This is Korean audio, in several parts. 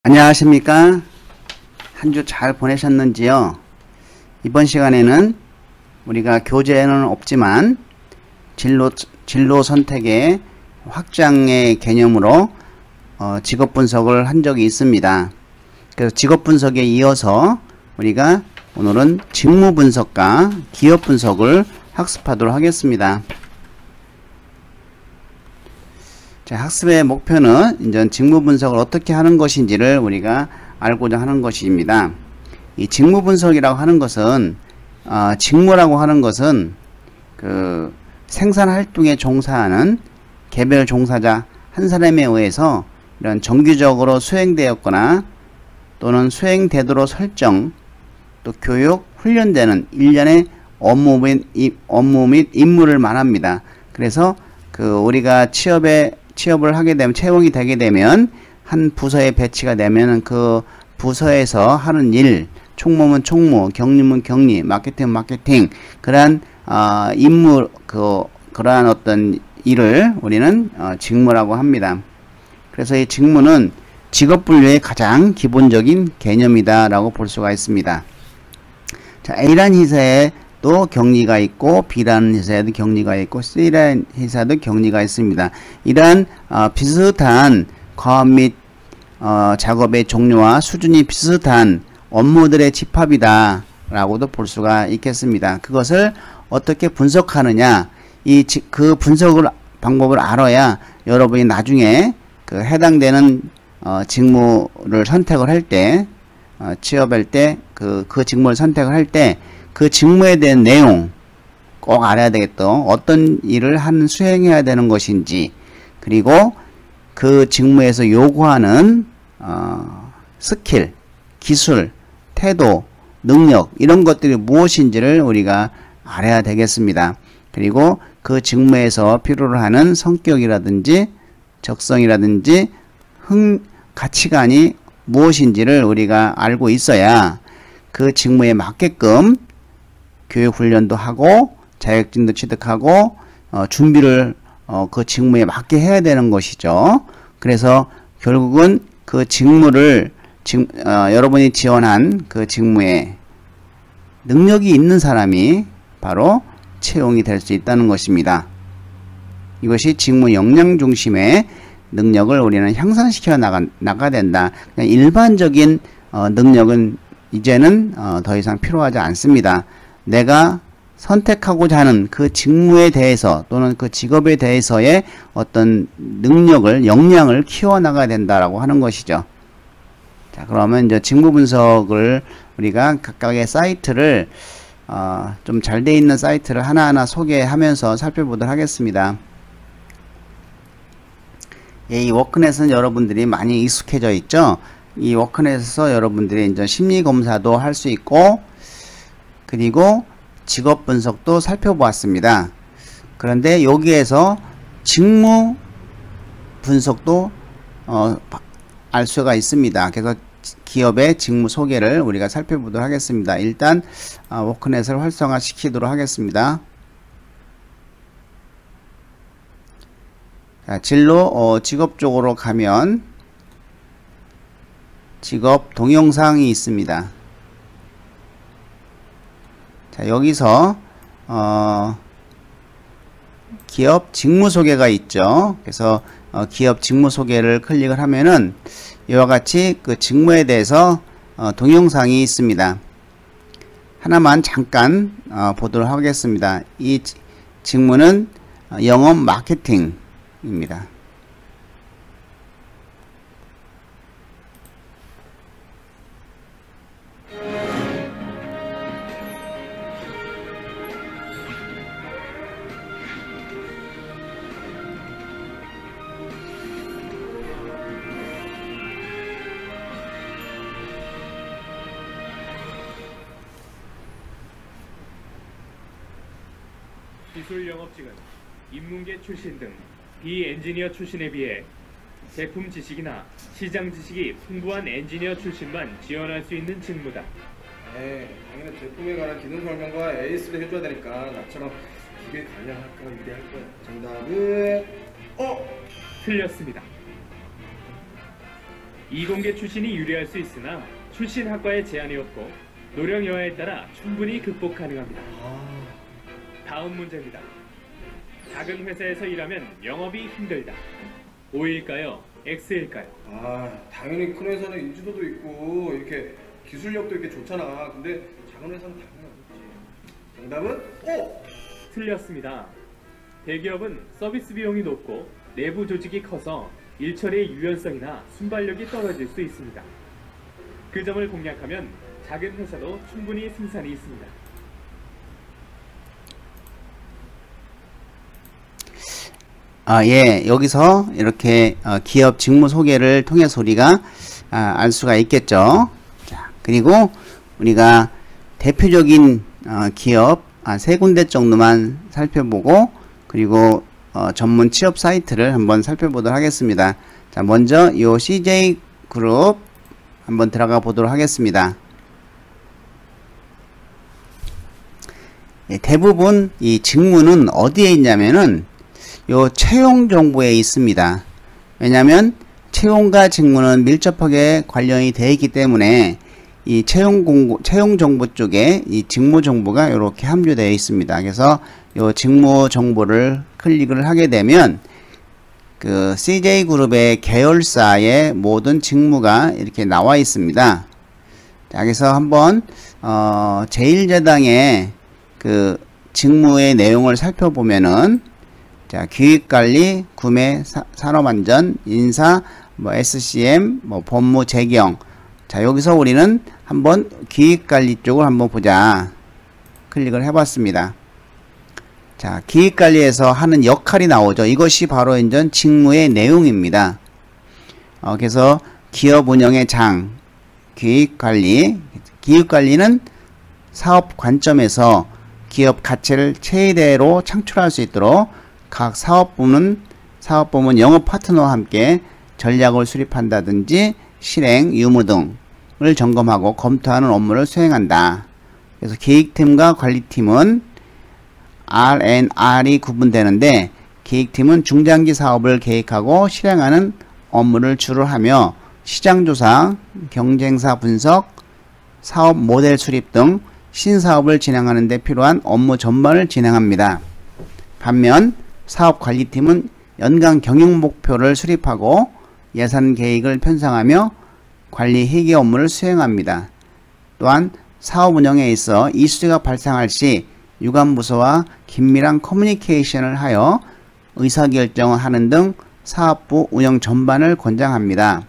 안녕하십니까? 한 주 잘 보내셨는지요? 이번 시간에는 우리가 교재에는 없지만 진로 선택의 확장의 개념으로 직업 분석을 한 적이 있습니다. 그래서 직업 분석에 이어서 우리가 오늘은 직무 분석과 기업 분석을 학습하도록 하겠습니다. 자, 학습의 목표는 이제 직무 분석을 어떻게 하는 것인지를 우리가 알고자 하는 것입니다. 이 직무 분석이라고 하는 것은 직무라고 하는 것은 그 생산 활동에 종사하는 개별 종사자 한 사람에 의해서 이런 정기적으로 수행되었거나 또는 수행되도록 설정 또 교육, 훈련되는 일련의 업무 및 임무를 말합니다. 그래서 우리가 취업을 하게 되면, 채용이 되게 되면 한 부서에 배치가 되면은 그 부서에서 하는 일, 총무면 총무, 격리면 격리, 마케팅은 마케팅, 그러한 임무, 그러한 어떤 일을 우리는 직무라고 합니다. 그래서 이 직무는 직업 분류의 가장 기본적인 개념이다 라고 볼 수가 있습니다. 자, A라는 회사에도 격리가 있고 B라는 회사에도 격리가 있고 C라는 회사도 격리가 있습니다. 이러한 비슷한 과업 및 작업의 종류와 수준이 비슷한 업무들의 집합이다 라고도 볼 수가 있겠습니다. 그것을 어떻게 분석하느냐, 그 분석을 방법을 알아야 여러분이 나중에 그 해당되는 직무를 선택을 할 때, 취업할 때 그 직무를 선택을 할 때 그 직무에 대한 내용 꼭 알아야 되겠죠. 어떤 일을 수행해야 되는 것인지, 그리고 그 직무에서 요구하는 스킬, 기술, 태도, 능력 이런 것들이 무엇인지를 우리가 알아야 되겠습니다. 그리고 그 직무에서 필요로 하는 성격이라든지 적성이라든지 가치관이 무엇인지를 우리가 알고 있어야 그 직무에 맞게끔 교육훈련도 하고 자격증도 취득하고 준비를 그 직무에 맞게 해야 되는 것이죠. 그래서 결국은 그 직무를 여러분이 지원한 그 직무에 능력이 있는 사람이 바로 채용이 될 수 있다는 것입니다. 이것이 직무 역량 중심의 능력을 우리는 향상시켜 나가야 된다. 그냥 일반적인 능력은 이제는 더 이상 필요하지 않습니다. 내가 선택하고자 하는 그 직무에 대해서 또는 그 직업에 대해서의 어떤 능력을, 역량을 키워나가야 된다라고 하는 것이죠. 자, 그러면 이제 직무 분석을 우리가 각각의 사이트를 좀 잘 돼 있는 사이트를 하나하나 소개하면서 살펴보도록 하겠습니다. 이 워크넷은 여러분들이 많이 익숙해져 있죠. 이 워크넷에서 여러분들이 이제 심리 검사도 할 수 있고, 그리고 직업 분석도 살펴보았습니다. 그런데 여기에서 직무 분석도 알 수가 있습니다. 그래서 기업의 직무 소개를 우리가 살펴보도록 하겠습니다. 일단 워크넷을 활성화 시키도록 하겠습니다. 자, 진로 직업 쪽으로 가면 직업 동영상이 있습니다. 자, 여기서 기업 직무 소개가 있죠. 그래서 기업 직무 소개를 클릭을 하면은 이와 같이 그 직무에 대해서 동영상이 있습니다. 하나만 잠깐 보도록 하겠습니다. 이 직무는 영업 마케팅입니다. 기술 영업직은 인문계 출신 등 비엔지니어 출신에 비해 제품 지식이나 시장 지식이 풍부한 엔지니어 출신만 지원할 수 있는 직무다. 네, 당연히 제품에 관한 기능 설명과 AS를 해줘야 되니까 나처럼 기계 관련할까 유리할 거야. 정답은 틀렸습니다. 이공계 출신이 유리할 수 있으나 출신 학과에 제한이 없고 노력 여하에 따라 충분히 극복 가능합니다. 다음 문제입니다. 작은 회사에서 일하면 영업이 힘들다. O일까요? X일까요? 당연히 큰 회사는 인지도도 있고 이렇게 기술력도 이렇게 좋잖아. 근데 작은 회사는 당연히 어렵지. 정답은 O! 틀렸습니다. 대기업은 서비스 비용이 높고 내부 조직이 커서 일 처리의 유연성이나 순발력이 떨어질 수 있습니다. 그 점을 공략하면 작은 회사도 충분히 승산이 있습니다. 예, 여기서 이렇게 기업 직무 소개를 통해서 우리가 알 수가 있겠죠. 자, 그리고 우리가 대표적인 기업 세 군데 정도만 살펴보고, 그리고 전문 취업 사이트를 한번 살펴보도록 하겠습니다. 자, 먼저 이 CJ 그룹 한번 들어가 보도록 하겠습니다. 예, 대부분 이 직무는 어디에 있냐면은 요 채용 정보에 있습니다. 왜냐하면 채용과 직무는 밀접하게 관련이 되어 있기 때문에 이 채용 정보 쪽에 이 직무 정보가 이렇게 함유되어 있습니다. 그래서 요 직무 정보를 클릭을 하게 되면 그 CJ 그룹의 계열사의 모든 직무가 이렇게 나와 있습니다. 자, 그래서 한번 제1제당의 그 직무의 내용을 살펴보면은, 자, 기획관리, 구매, 산업안전, 인사, SCM, 법무, 재경. 자, 여기서 우리는 한번 기획관리 쪽을 한번 보자. 클릭을 해봤습니다. 자, 기획관리에서 하는 역할이 나오죠. 이것이 바로 이제 직무의 내용입니다. 그래서 기업 운영의 장, 기획관리. 기획관리는 사업 관점에서 기업 가치를 최대로 창출할 수 있도록 각 사업부문 영업 파트너와 함께 전략을 수립한다든지 실행, 유무 등을 점검하고 검토하는 업무를 수행한다. 그래서 기획팀과 관리팀은 R&R이 구분되는데, 기획팀은 중장기 사업을 계획하고 실행하는 업무를 주로 하며 시장조사, 경쟁사 분석, 사업 모델 수립 등 신사업을 진행하는 데 필요한 업무 전반을 진행합니다. 반면 사업관리팀은 연간 경영 목표를 수립하고 예산 계획을 편성하며 관리 회계 업무를 수행합니다. 또한 사업 운영에 있어 이슈가 발생할 시 유관부서와 긴밀한 커뮤니케이션을 하여 의사결정을 하는 등 사업부 운영 전반을 권장합니다.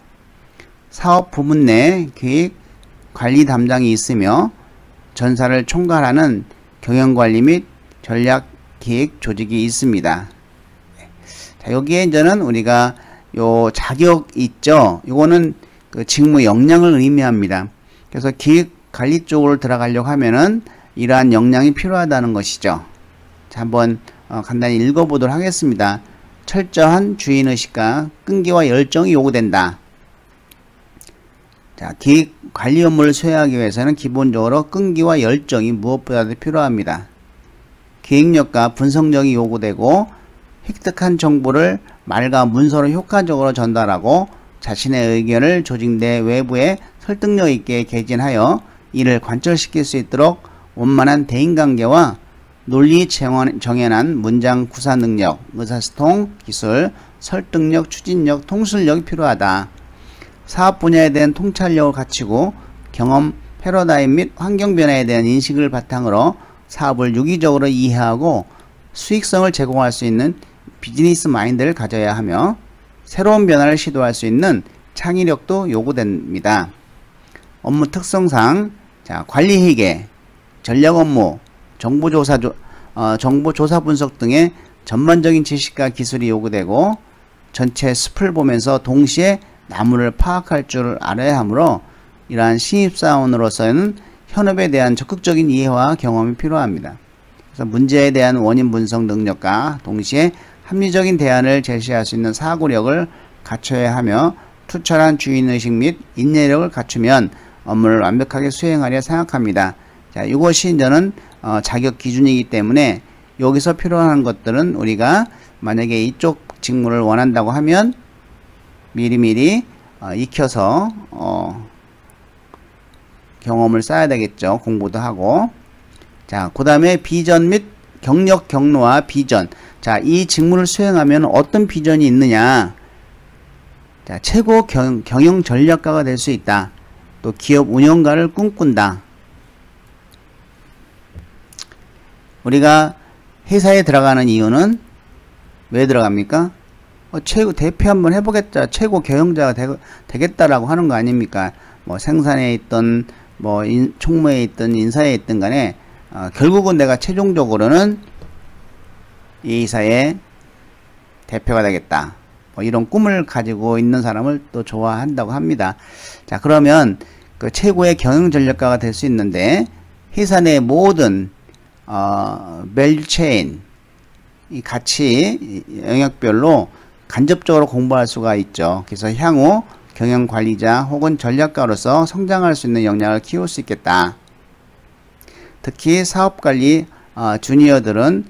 사업 부문 내 계획 관리 담당이 있으며 전사를 총괄하는 경영관리 및 전략 기획 조직이 있습니다. 자, 여기에 이제는 우리가 요 자격 있죠. 요거는 그 직무 역량을 의미합니다. 그래서 기획 관리 쪽으로 들어가려고 하면은 이러한 역량이 필요하다는 것이죠. 자, 한번 간단히 읽어보도록 하겠습니다. 철저한 주인의식과 끈기와 열정이 요구된다. 자, 기획 관리 업무를 수행하기 위해서는 기본적으로 끈기와 열정이 무엇보다도 필요합니다. 기획력과 분석력이 요구되고 획득한 정보를 말과 문서로 효과적으로 전달하고 자신의 의견을 조직 내 외부에 설득력 있게 개진하여 이를 관철시킬 수 있도록 원만한 대인관계와 논리 정연한 문장 구사 능력, 의사소통 기술, 설득력, 추진력, 통술력이 필요하다. 사업 분야에 대한 통찰력을 갖추고 경험, 패러다임 및 환경 변화에 대한 인식을 바탕으로 사업을 유기적으로 이해하고 수익성을 제공할 수 있는 비즈니스 마인드를 가져야 하며 새로운 변화를 시도할 수 있는 창의력도 요구됩니다. 업무 특성상 관리 회계, 전략 업무, 정보조사 분석 등의 전반적인 지식과 기술이 요구되고 전체 숲을 보면서 동시에 나무를 파악할 줄 알아야 하므로 이러한 신입사원으로서는 현업에 대한 적극적인 이해와 경험이 필요합니다. 그래서 문제에 대한 원인 분석 능력과 동시에 합리적인 대안을 제시할 수 있는 사고력을 갖춰야 하며 투철한 주인의식 및 인내력을 갖추면 업무를 완벽하게 수행하려 생각합니다. 자, 이것이 이제는 자격 기준이기 때문에 여기서 필요한 것들은 우리가 만약에 이쪽 직무를 원한다고 하면 미리미리 익혀서 경험을 쌓아야 되겠죠. 공부도 하고. 자, 그 다음에 비전 및 경력 경로와 비전. 자, 이 직무를 수행하면 어떤 비전이 있느냐. 자, 최고 경영 전략가가 될 수 있다. 또 기업 운영가를 꿈꾼다. 우리가 회사에 들어가는 이유는 왜 들어갑니까? 최고 대표 한번 해보겠다. 최고 경영자가 되겠다라고 하는 거 아닙니까? 뭐 생산에 있던 뭐 총무에 있던 인사에 있던 간에 결국은 내가 최종적으로는 이 회사의 대표가 되겠다. 뭐 이런 꿈을 가지고 있는 사람을 또 좋아한다고 합니다. 자, 그러면 그 최고의 경영 전략가가 될 수 있는데 회사 내 모든 밸류 체인 이 같이 영역별로 간접적으로 공부할 수가 있죠. 그래서 향후 경영 관리자 혹은 전략가로서 성장할 수 있는 역량을 키울 수 있겠다. 특히 사업관리 주니어들은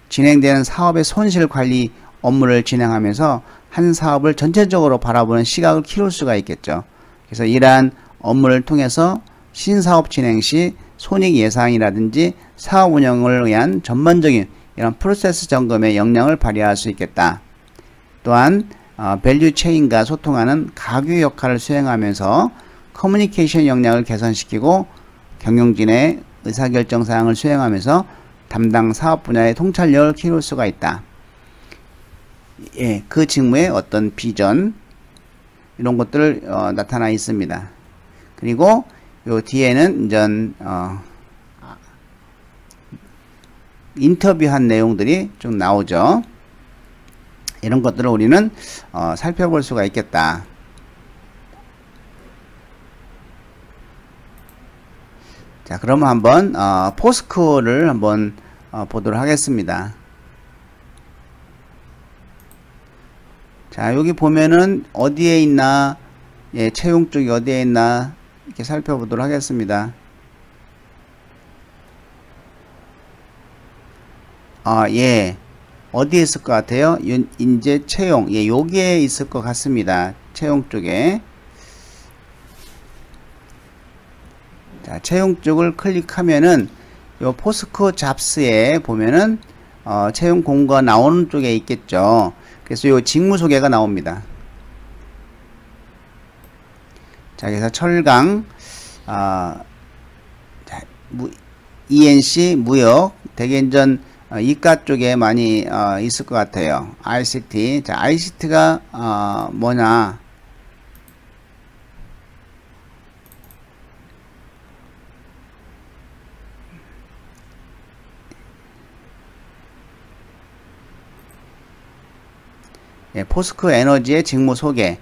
진행되는 사업의 손실 관리 업무를 진행하면서 한 사업을 전체적으로 바라보는 시각을 키울 수가 있겠죠. 그래서 이러한 업무를 통해서 신사업 진행 시 손익 예상이라든지 사업 운영을 위한 전반적인 이런 프로세스 점검의 역량을 발휘할 수 있겠다. 또한 밸류 체인과 소통하는 가교 역할을 수행하면서 커뮤니케이션 역량을 개선시키고 경영진의 의사결정 사항을 수행하면서 담당 사업 분야의 통찰력을 키울 수가 있다. 예, 그 직무의 어떤 비전 이런 것들 나타나 있습니다. 그리고 요 뒤에는 이제 인터뷰한 내용들이 좀 나오죠. 이런 것들을 우리는 살펴볼 수가 있겠다. 자, 그러면 한번 포스코를 한번 보도록 하겠습니다. 자, 여기 보면은 어디에 있나, 예, 채용 쪽이 어디에 있나 이렇게 살펴보도록 하겠습니다. 예, 어디에 있을 것 같아요? 인재 채용, 예, 여기에 있을 것 같습니다. 채용 쪽에. 자, 채용 쪽을 클릭하면은 요 포스코 잡스에 보면은 채용 공고가 나오는 쪽에 있겠죠. 그래서 요 직무 소개가 나옵니다. 자, 그래서 철강, ENC 무역, 대개인전 이과 쪽에 많이 있을 것 같아요. ICT. 자, ICT가 뭐냐? 예, 포스코 에너지의 직무 소개,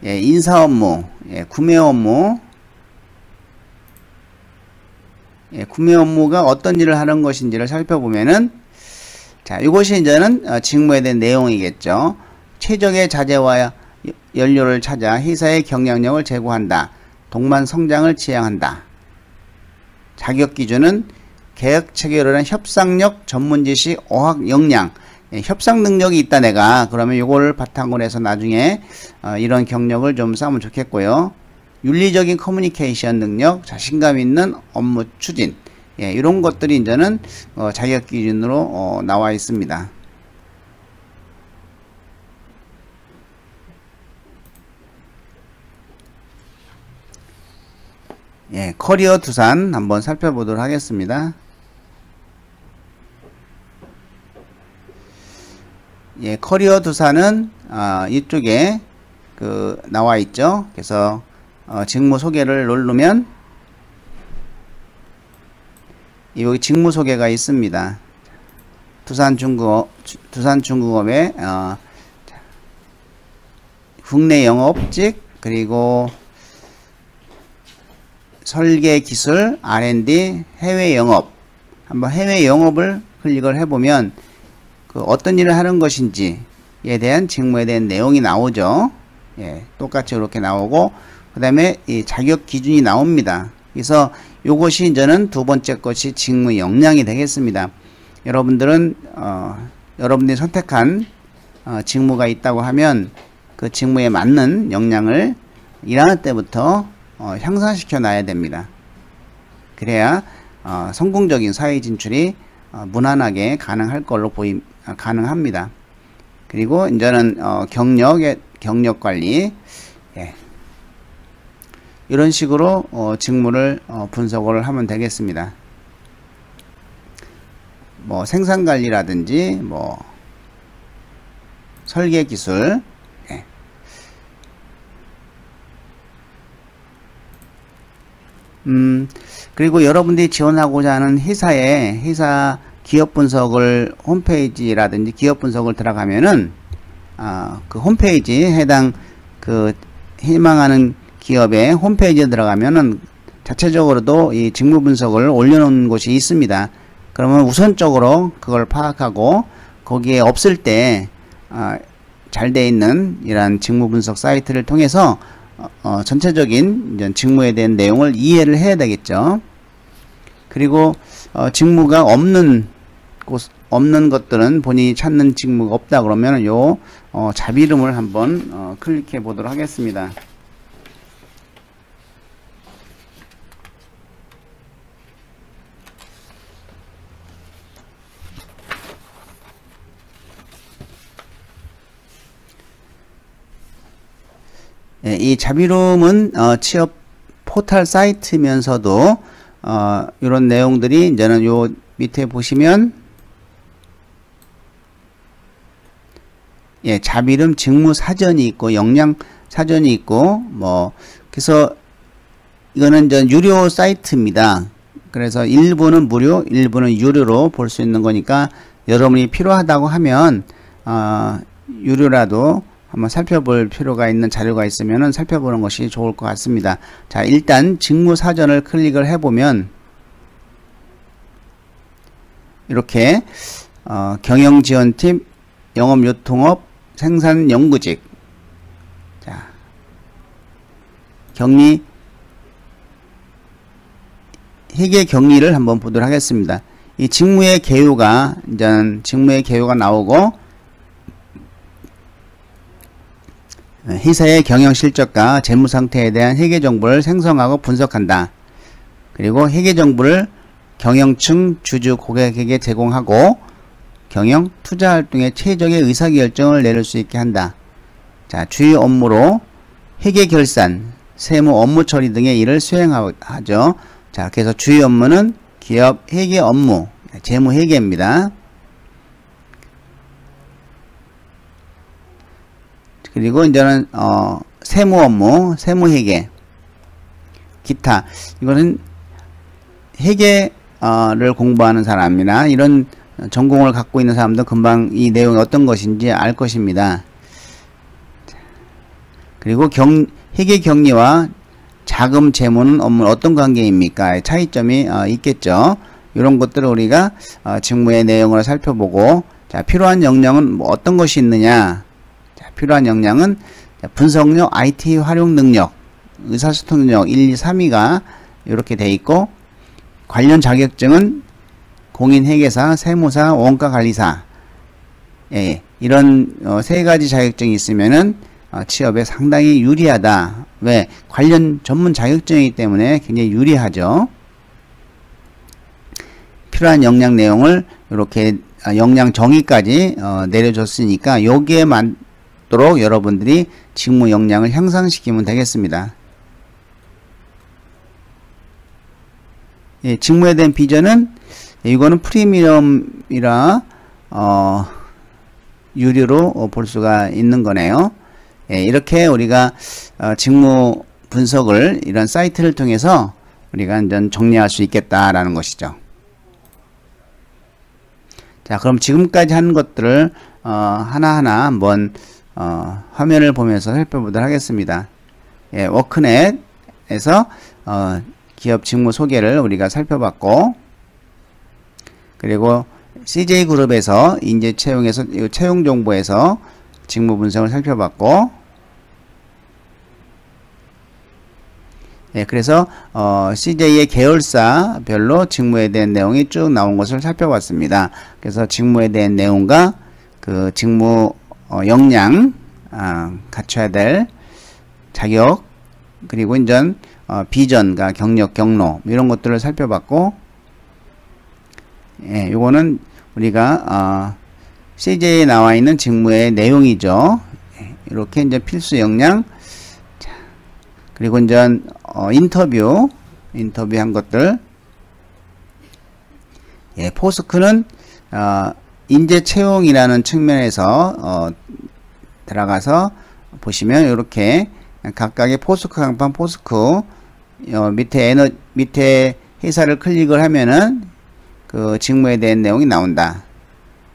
예, 인사 업무, 예, 구매 업무, 예, 구매 업무가 어떤 일을 하는 것인지를 살펴보면은, 자, 이것이 이제는 직무에 대한 내용이겠죠. 최적의 자재와 연료를 찾아 회사의 경쟁력을 제고한다. 동반 성장을 지향한다. 자격 기준은 계약 체결을 한 협상력, 전문 지식, 어학 역량, 예, 협상 능력이 있다 내가. 그러면 요거를 바탕으로 해서 나중에 이런 경력을 좀 쌓으면 좋겠고요. 윤리적인 커뮤니케이션 능력, 자신감 있는 업무 추진, 예, 이런 것들이 이제는 자격 기준으로 나와 있습니다. 예, 커리어 두산 한번 살펴보도록 하겠습니다. 예, 커리어 두산은 이쪽에 나와 있죠. 그래서 직무 소개를 누르면 여기 직무 소개가 있습니다. 두산중공업의 국내 영업직, 그리고 설계 기술, R&D, 해외 영업. 한번 해외 영업을 클릭을 해보면 어떤 일을 하는 것인지에 대한 직무에 대한 내용이 나오죠. 예, 똑같이 이렇게 나오고, 그 다음에 이 자격 기준이 나옵니다. 그래서 요것이 이제는 두 번째 것이 직무 역량이 되겠습니다. 여러분들은 여러분들이 선택한 직무가 있다고 하면 그 직무에 맞는 역량을 1학년 때부터 향상시켜 놔야 됩니다. 그래야 성공적인 사회 진출이 무난하게 가능할 걸로 가능합니다. 그리고 이제는 경력 관리, 예. 이런 식으로 직무를 분석을 하면 되겠습니다. 뭐 생산 관리라든지 뭐 설계 기술, 예. 그리고 여러분들이 지원하고자 하는 회사 기업 분석을 홈페이지라든지 기업 분석을 들어가면은 그 홈페이지 해당 그 희망하는 기업의 홈페이지에 들어가면은 자체적으로도 이 직무 분석을 올려놓은 곳이 있습니다. 그러면 우선적으로 그걸 파악하고 거기에 없을 때 잘 돼 있는 이러한 직무 분석 사이트를 통해서 전체적인 직무에 대한 내용을 이해를 해야 되겠죠. 그리고 직무가 없는 것들은 본인이 찾는 직무가 없다 그러면 요 잡이름을 한번 클릭해 보도록 하겠습니다. 예, 이 잡이름은 취업 포털 사이트면서도 이런 내용들이 이제는 요 밑에 보시면 예, 잡이름 직무 사전이 있고 역량 사전이 있고 뭐 그래서 이거는 이제 유료 사이트입니다. 그래서 일부는 무료, 일부는 유료로 볼 수 있는 거니까 여러분이 필요하다고 하면 유료라도 한번 살펴볼 필요가 있는 자료가 있으면은 살펴보는 것이 좋을 것 같습니다. 자, 일단 직무 사전을 클릭을 해보면 이렇게 경영지원팀, 영업유통업, 생산연구직, 자, 격리, 회계 격리를 한번 보도록 하겠습니다. 이 직무의 개요가 나오고 회사의 경영 실적과 재무 상태에 대한 회계 정보를 생성하고 분석한다. 그리고 회계 정보를 경영층, 주주, 고객에게 제공하고 경영, 투자 활동의 최적의 의사결정을 내릴 수 있게 한다. 자, 주요 업무로 회계 결산, 세무 업무 처리 등의 일을 수행하죠. 자, 그래서 주요 업무는 기업 회계 업무, 재무 회계입니다. 그리고 이제는 세무 업무, 세무 회계, 기타. 이거는 회계를 공부하는 사람이나 이런 전공을 갖고 있는 사람도 금방 이 내용이 어떤 것인지 알 것입니다. 그리고 회계 격리와 자금 재무는 업무 어떤 관계입니까? 차이점이 있겠죠. 이런 것들을 우리가 직무의 내용을 살펴보고, 자, 필요한 역량은 뭐 어떤 것이 있느냐? 자, 필요한 역량은 분석력, IT 활용 능력, 의사소통 능력 1, 2, 3위가 이렇게 돼 있고, 관련 자격증은 공인회계사, 세무사, 원가관리사, 예, 이런 세 가지 자격증이 있으면은 취업에 상당히 유리하다. 왜? 관련 전문 자격증이기 때문에 굉장히 유리하죠. 필요한 역량 내용을 이렇게 역량 정의까지 내려줬으니까 여기에 맞도록 여러분들이 직무 역량을 향상시키면 되겠습니다. 예, 직무에 대한 비전은 이거는 프리미엄이라 유료로 볼 수가 있는 거네요. 예, 이렇게 우리가 직무 분석을 이런 사이트를 통해서 우리가 이제 정리할 수 있겠다라는 것이죠. 자, 그럼 지금까지 한 것들을 하나하나 한번 화면을 보면서 살펴보도록 하겠습니다. 예, 워크넷에서 기업 직무 소개를 우리가 살펴봤고, 그리고 CJ그룹에서 인재 채용에서 채용 정보에서 직무 분석을 살펴봤고, 예, 그래서 CJ의 계열사별로 직무에 대한 내용이 쭉 나온 것을 살펴봤습니다. 그래서 직무에 대한 내용과 그 직무 역량, 갖춰야 될 자격, 그리고 이제 비전과 경력, 경로 이런 것들을 살펴봤고, 예, 요거는 우리가 CJ에 나와 있는 직무의 내용이죠. 이렇게 이제 필수 역량, 자, 그리고 이제 인터뷰한 것들. 예, 포스크는 인재 채용이라는 측면에서 들어가서 보시면 이렇게 각각의 포스크 강판, 포스크 밑에 회사를 클릭을 하면은 그 직무에 대한 내용이 나온다.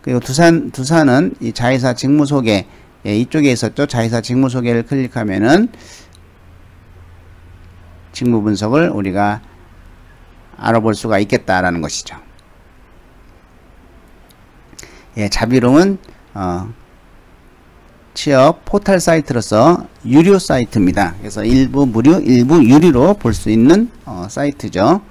그리고 두산은 이 자회사 직무 소개, 예, 이쪽에 있었죠. 자회사 직무 소개를 클릭하면은 직무 분석을 우리가 알아볼 수가 있겠다라는 것이죠. 예, 자비룸은 취업 포털 사이트로서 유료 사이트입니다. 그래서 일부 무료, 일부 유료로 볼 수 있는 사이트죠.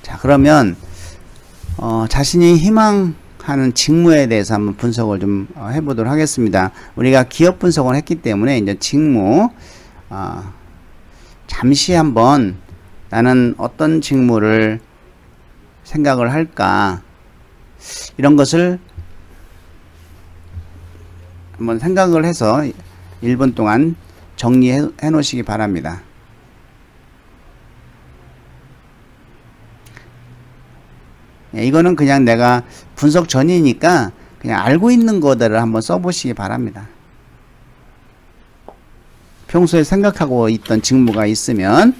자, 그러면 자신이 희망하는 직무에 대해서 한번 분석을 좀 해보도록 하겠습니다. 우리가 기업 분석을 했기 때문에 이제 직무 잠시 한번 나는 어떤 직무를 생각을 할까, 이런 것을 한번 생각을 해서 1분 동안 정리해 놓으시기 바랍니다. 예, 이거는 그냥 내가 분석 전이니까 그냥 알고 있는 거들을 한번 써보시기 바랍니다. 평소에 생각하고 있던 직무가 있으면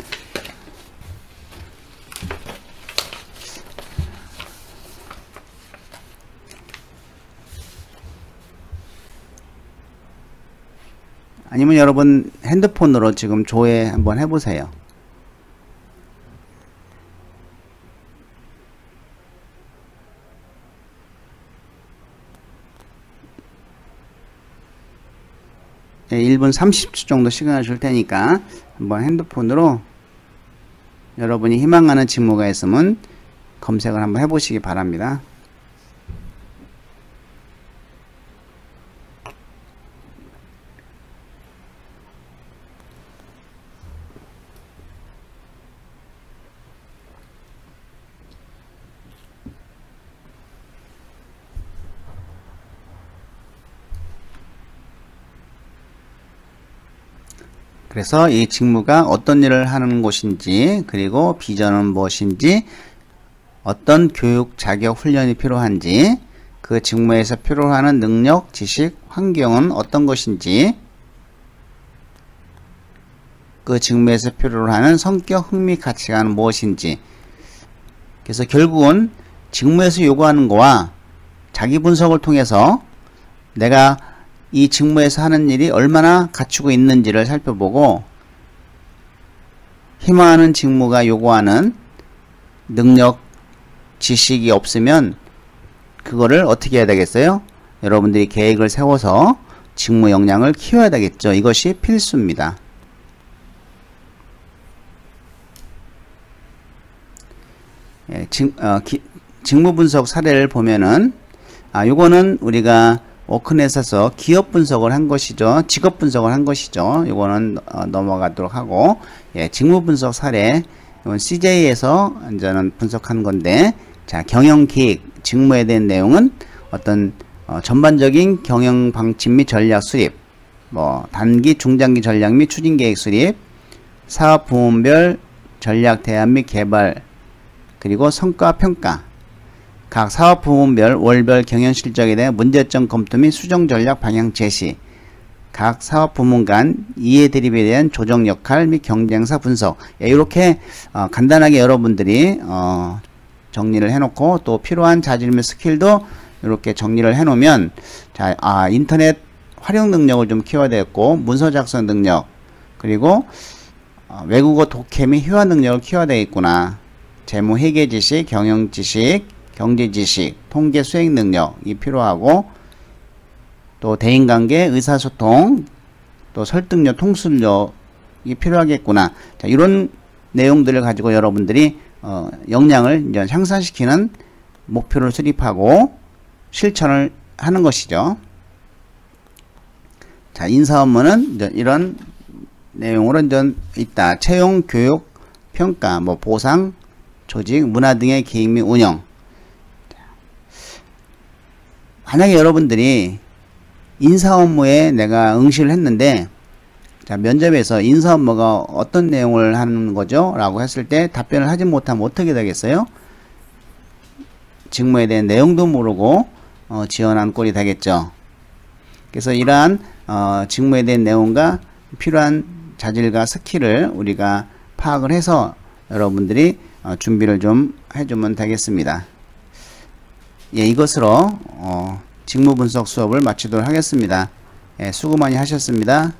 아니면 여러분 핸드폰으로 지금 조회 한번 해보세요. 네, 1분 30초 정도 시간을 줄 테니까 한번 핸드폰으로 여러분이 희망하는 직무가 있으면 검색을 한번 해보시기 바랍니다. 그래서 이 직무가 어떤 일을 하는 곳인지, 그리고 비전은 무엇인지, 어떤 교육, 자격, 훈련이 필요한지, 그 직무에서 필요하는 능력, 지식, 환경은 어떤 것인지, 그 직무에서 필요로 하는 성격, 흥미, 가치관은 무엇인지. 그래서 결국은 직무에서 요구하는 거와 자기 분석을 통해서 내가 이 직무에서 하는 일이 얼마나 갖추고 있는지를 살펴보고, 희망하는 직무가 요구하는 능력, 지식이 없으면 그거를 어떻게 해야 되겠어요? 여러분들이 계획을 세워서 직무 역량을 키워야 되겠죠. 이것이 필수입니다. 예, 직무 분석 사례를 보면은 요거는 우리가 워크넷에서 기업 분석을 한 것이죠. 직업 분석을 한 것이죠. 이거는 넘어가도록 하고, 예, 직무 분석 사례, 이건 CJ에서 이제는 분석한 건데, 자, 경영 기획, 직무에 대한 내용은 어떤 전반적인 경영 방침 및 전략 수립, 뭐 단기, 중장기 전략 및 추진 계획 수립, 사업 부문별 전략 대안 및 개발, 그리고 성과 평가, 각 사업 부문별 월별 경영 실적에 대한 문제점 검토 및 수정 전략 방향 제시, 각 사업 부문 간 이해 대립에 대한 조정 역할 및 경쟁사 분석. 예, 이렇게 간단하게 여러분들이 정리를 해놓고, 또 필요한 자질 및 스킬도 이렇게 정리를 해놓으면, 자, 인터넷 활용 능력을 좀 키워야 되겠고, 문서 작성 능력, 그리고 외국어 독해 및 회화 능력을 키워야 되겠구나. 재무 회계 지식, 경영 지식, 경제 지식, 통계 수행 능력이 필요하고, 또 대인관계, 의사소통, 또 설득력, 통술력이 필요하겠구나. 자, 이런 내용들을 가지고 여러분들이 역량을 이제 향상시키는 목표를 수립하고 실천을 하는 것이죠. 자, 인사 업무는 이제 이런 내용으로 이제 있다. 채용, 교육, 평가, 뭐 보상, 조직, 문화 등의 계획 및 운영. 만약에 여러분들이 인사 업무에 내가 응시를 했는데, 자, 면접에서 인사 업무가 어떤 내용을 하는 거죠? 라고 했을 때 답변을 하지 못하면 어떻게 되겠어요? 직무에 대한 내용도 모르고 지원한 꼴이 되겠죠. 그래서 이러한 직무에 대한 내용과 필요한 자질과 스킬을 우리가 파악을 해서 여러분들이 준비를 좀 해주면 되겠습니다. 예, 이것으로 직무 분석 수업을 마치도록 하겠습니다. 예, 수고 많이 하셨습니다.